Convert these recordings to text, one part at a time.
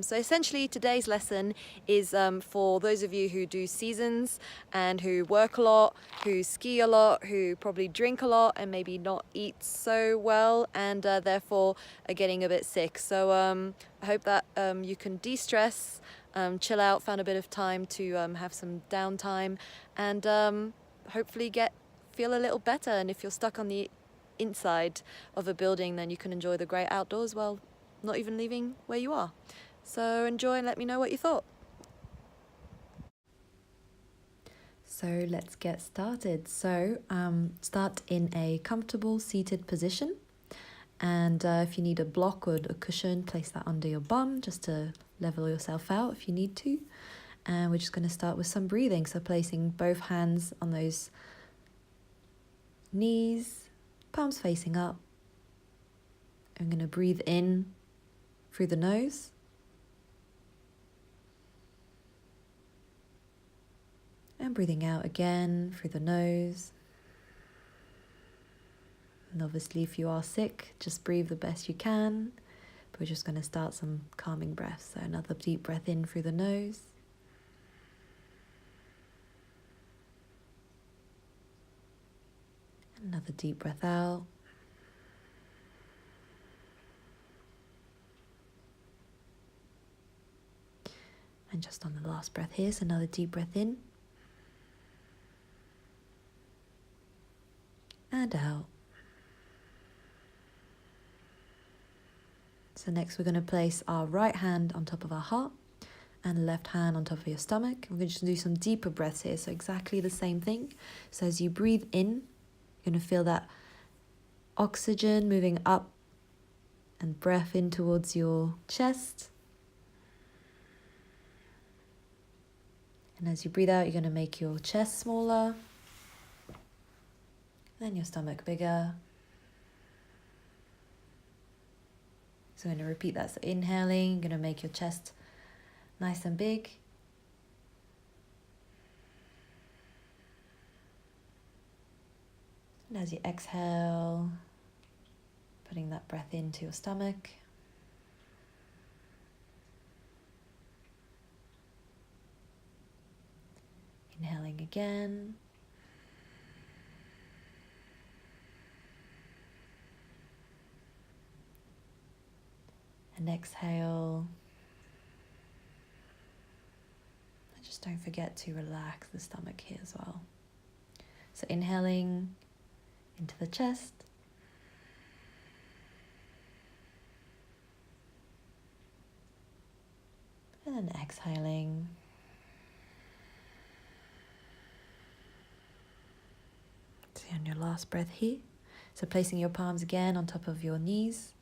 So essentially today's lesson is for those of you who do seasons and who work a lot, who ski a lot, who probably drink a lot and maybe not eat so well and therefore are getting a bit sick. So I hope that you can de-stress, chill out, find a bit of time to have some downtime and hopefully feel a little better. And if you're stuck on the inside of a building, then you can enjoy the great outdoors while not even leaving where you are. So enjoy and let me know what you thought. So let's get started. So start in a comfortable seated position, and if you need a block or a cushion, place that under your bum just to level yourself out if you need to. And we're just going to start with some breathing, so placing both hands on those knees, palms facing up. I'm going to breathe in through the nose. And breathing out again through the nose. And obviously if you are sick, just breathe the best you can. But we're just going to start some calming breaths. So another deep breath in through the nose. Another deep breath out. And just on the last breath here, so another deep breath in. And out. So next we're going to place our right hand on top of our heart and the left hand on top of your stomach. We're going to just do some deeper breaths here, so exactly the same thing. So as you breathe in, you're going to feel that oxygen moving up and breath in towards your chest. And as you breathe out, you're going to make your chest smaller, then your stomach bigger. So I'm going to repeat that. So inhaling, you're going to make your chest nice and big. And as you exhale, putting that breath into your stomach. Inhaling again. And exhale. And just don't forget to relax the stomach here as well. So inhaling into the chest. And then exhaling. So on your last breath here. So placing your palms again on top of your knees.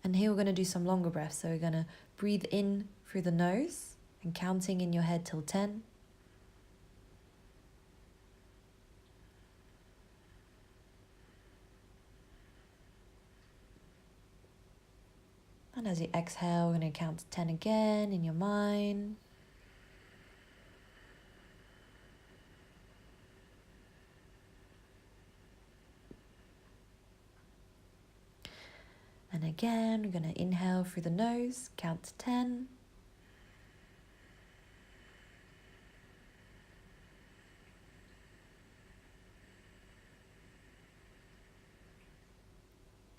And here we're going to do some longer breaths. So we're going to breathe in through the nose and counting in your head till 10. And as you exhale, we're going to count to 10 again in your mind. And again, we're going to inhale through the nose, count to 10.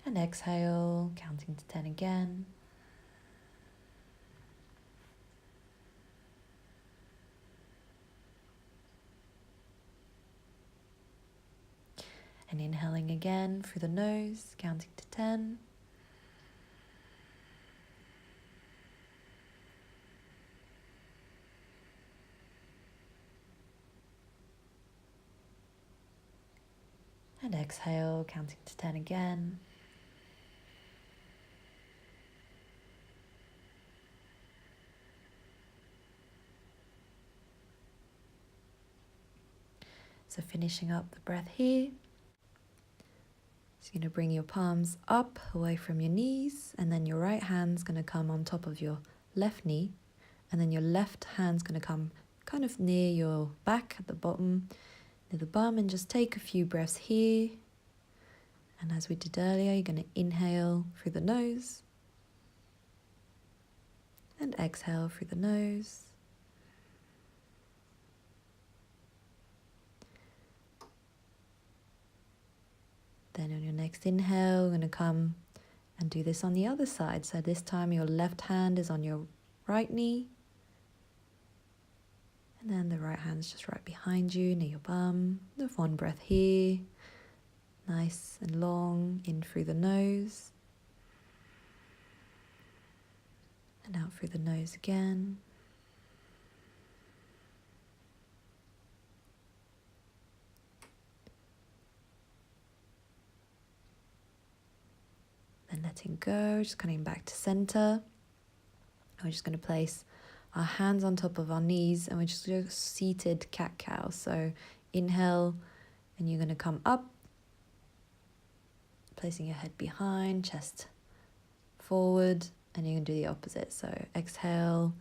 And exhale, counting to 10 again. And inhaling again through the nose, counting to 10. And exhale, counting to 10 again. So finishing up the breath here. So you're going to bring your palms up away from your knees, and then your right hand's going to come on top of your left knee, and then your left hand's going to come kind of near your back at the bottom, near the bum, and just take a few breaths here. And as we did earlier, you're going to inhale through the nose And exhale through the nose. Then on your next inhale, we're going to come and do this on the other side. So this time your left hand is on your right knee. And then the right hand's just right behind you, near your bum. With one breath here. Nice and long, in through the nose. And out through the nose again. Then letting go, just coming back to center. And we're just going to place our hands on top of our knees and we're just going to seated cat-cow. So inhale and you're going to come up, placing your head behind, chest forward, and you're going to do the opposite. So exhale,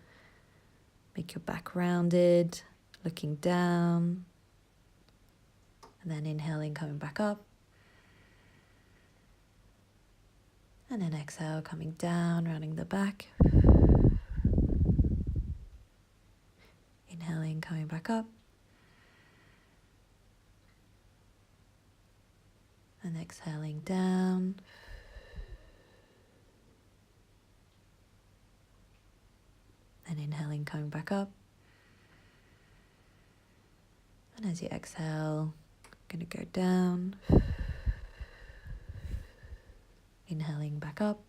make your back rounded, looking down, and then inhaling, coming back up. And then exhale, coming down, rounding the back. Inhaling, coming back up. And exhaling down. And inhaling, coming back up. And as you exhale, going to go down. Inhaling back up.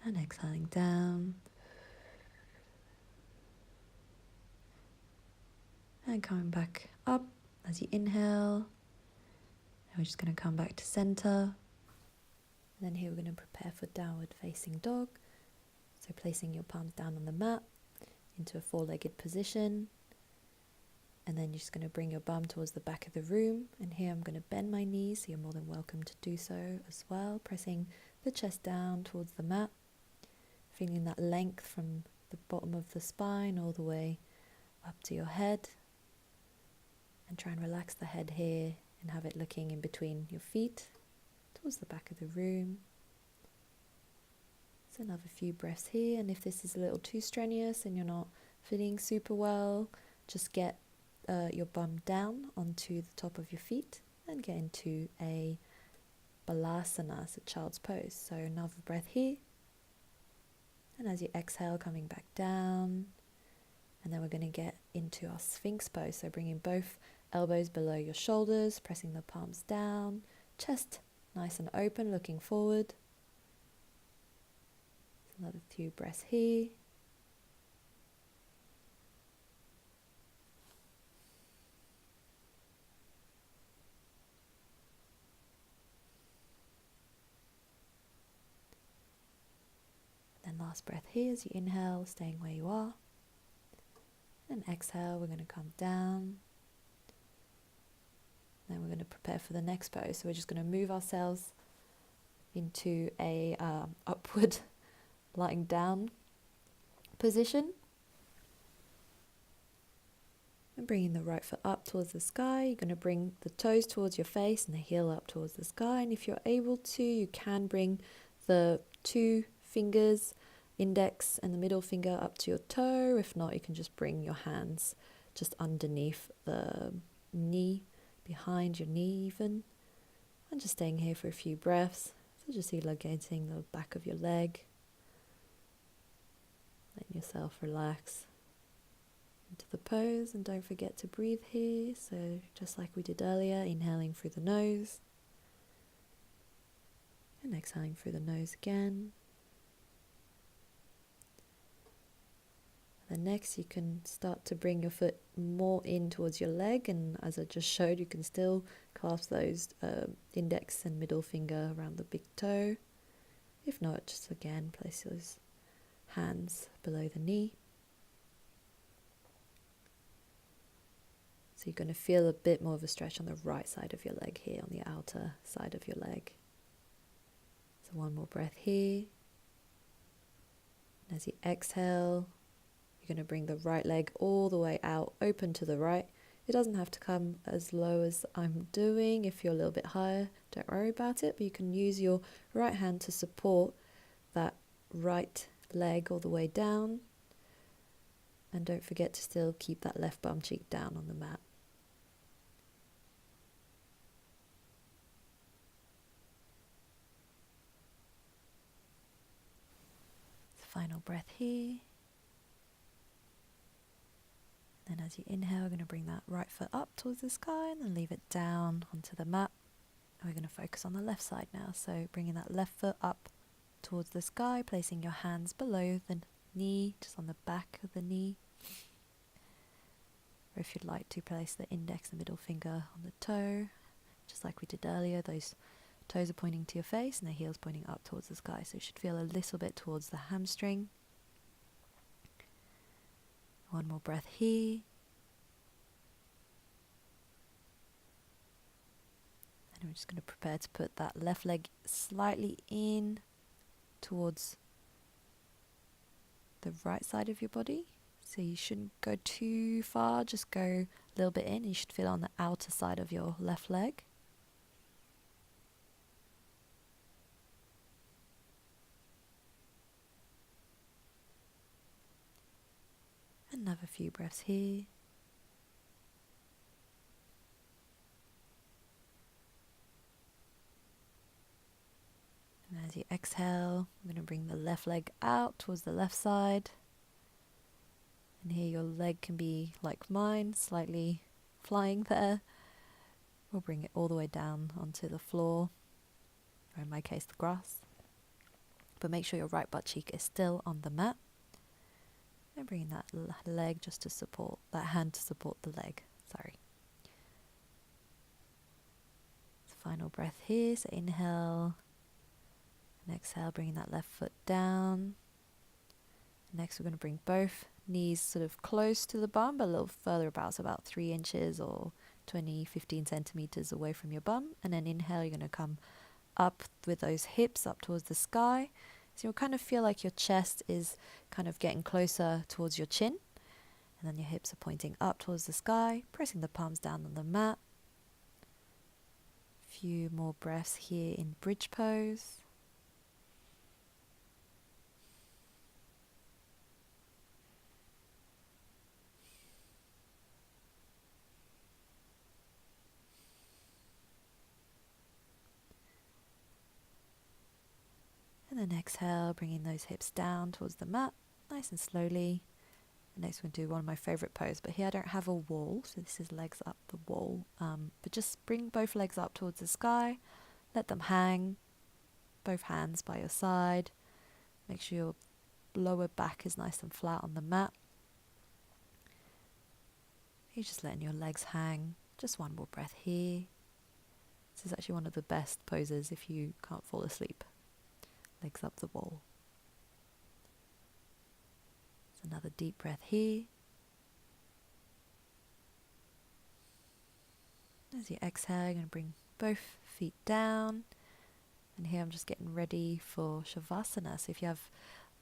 And exhaling down. And coming back up as you inhale. And we're just going to come back to center. And then here we're going to prepare for downward facing dog. So placing your palms down on the mat into a four-legged position. And then you're just going to bring your bum towards the back of the room. And here I'm going to bend my knees, so you're more than welcome to do so as well. Pressing the chest down towards the mat. Feeling that length from the bottom of the spine all the way up to your head. And try and relax the head here and have it looking in between your feet towards the back of the room. So another few breaths here. And if this is a little too strenuous and you're not feeling super well, just get your bum down onto the top of your feet and get into a balasana, so child's pose. So another breath here. And as you exhale, coming back down. And then we're going to get into our Sphinx pose. So bringing both elbows below your shoulders, pressing the palms down, chest nice and open, looking forward. Another few breaths here. Then last breath here as you inhale, staying where you are. And exhale, we're going to come down. Then we're going to prepare for the next pose. So we're just going to move ourselves into a upward lying down position. And bringing the right foot up towards the sky. You're going to bring the toes towards your face and the heel up towards the sky. And if you're able to, you can bring the two fingers, index and the middle finger, up to your toe. If not, you can just bring your hands just underneath the knee, behind your knee even. And just staying here for a few breaths. So just elongating the back of your leg. Letting yourself relax into the pose, and don't forget to breathe here. So just like we did earlier, inhaling through the nose and exhaling through the nose again. And next you can start to bring your foot more in towards your leg, and as I just showed, you can still clasp those index and middle finger around the big toe. If not, just again place those hands below the knee. So you're going to feel a bit more of a stretch on the right side of your leg here, on the outer side of your leg. So one more breath here. And as you exhale, you're going to bring the right leg all the way out, open to the right. It doesn't have to come as low as I'm doing. If you're a little bit higher, don't worry about it, but you can use your right hand to support that right leg all the way down. And don't forget to still keep that left bum cheek down on the mat. Final breath here. Then as you inhale, we're going to bring that right foot up towards the sky and then leave it down onto the mat. And we're going to focus on the left side now. So bringing that left foot up towards the sky, placing your hands below the knee, just on the back of the knee. Or if you'd like to, place the index and middle finger on the toe, just like we did earlier. Those toes are pointing to your face and the heel's pointing up towards the sky. So you should feel a little bit towards the hamstring. One more breath here. And we're just going to prepare to put that left leg slightly in towards the right side of your body. So you shouldn't go too far, just go a little bit in. You should feel on the outer side of your left leg. Another few breaths here. And as you exhale, I'm going to bring the left leg out towards the left side. And here your leg can be like mine, slightly flying there. We'll bring it all the way down onto the floor, or in my case the grass. But make sure your right butt cheek is still on the mat. And bringing that leg just to support, that hand to support the leg, sorry. Final breath here, so inhale and exhale, bringing that left foot down. Next we're going to bring both knees sort of close to the bum, but a little further about 3 inches or 15 centimeters away from your bum. And then inhale, you're going to come up with those hips up towards the sky. So you'll kind of feel like your chest is kind of getting closer towards your chin. And then your hips are pointing up towards the sky, pressing the palms down on the mat. Few more breaths here in bridge pose. And then exhale, bringing those hips down towards the mat, nice and slowly. And next we're going to do one of my favorite poses, but here I don't have a wall, so this is legs up the wall. But just bring both legs up towards the sky, let them hang, both hands by your side. Make sure your lower back is nice and flat on the mat. You're just letting your legs hang. Just one more breath here. This is actually one of the best poses if you can't fall asleep. Legs up the wall. So another deep breath here. As you exhale, you're going to bring both feet down. And here I'm just getting ready for Shavasana. So if you have,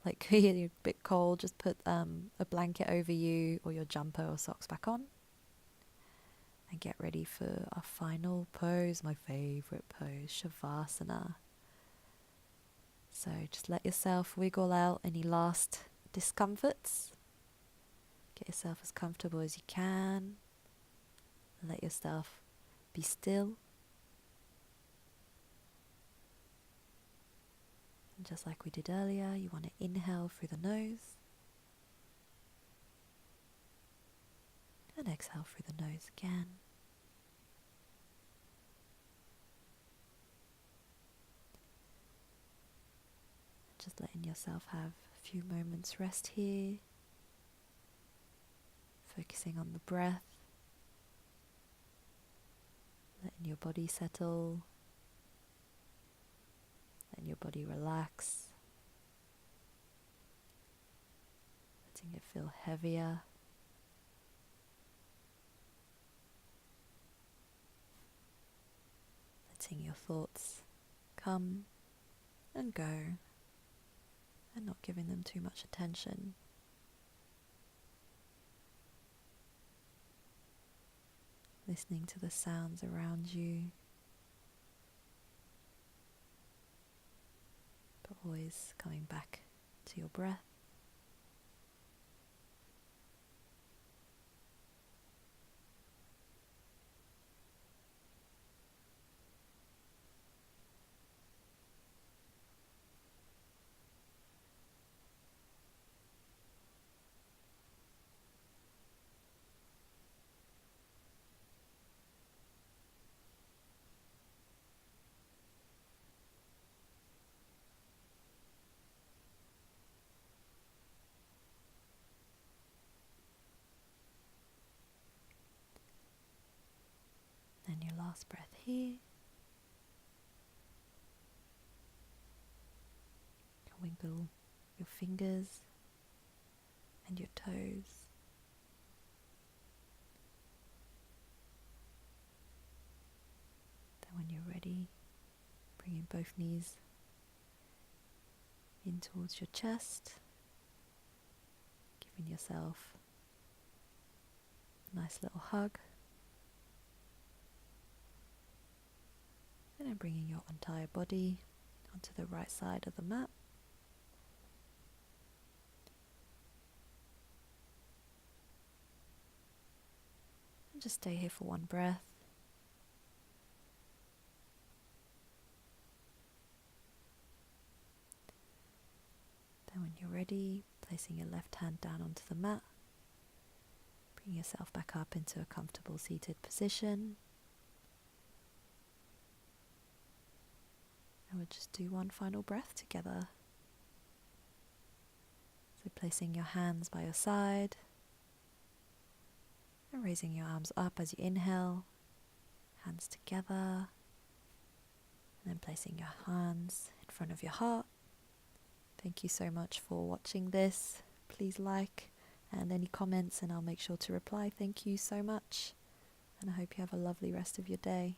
like, you're a bit cold, just put a blanket over you or your jumper or socks back on. And get ready for our final pose, my favorite pose, Shavasana. So just let yourself wiggle out any last discomforts. Get yourself as comfortable as you can. And let yourself be still. And just like we did earlier, you want to inhale through the nose. And exhale through the nose again. Just letting yourself have a few moments rest here. Focusing on the breath. Letting your body settle. Letting your body relax. Letting it feel heavier. Letting your thoughts come and go. And not giving them too much attention. Listening to the sounds around you, but always coming back to your breath. And your last breath here. Wiggle your fingers and your toes. Then when you're ready, bringing both knees in towards your chest, giving yourself a nice little hug. And then bringing your entire body onto the right side of the mat. And just stay here for one breath. Then when you're ready, placing your left hand down onto the mat. Bring yourself back up into a comfortable seated position. And we'll just do one final breath together. So placing your hands by your side and raising your arms up as you inhale, hands together, and then placing your hands in front of your heart. Thank you so much for watching this. Please like and any comments and I'll make sure to reply. Thank you so much and I hope you have a lovely rest of your day.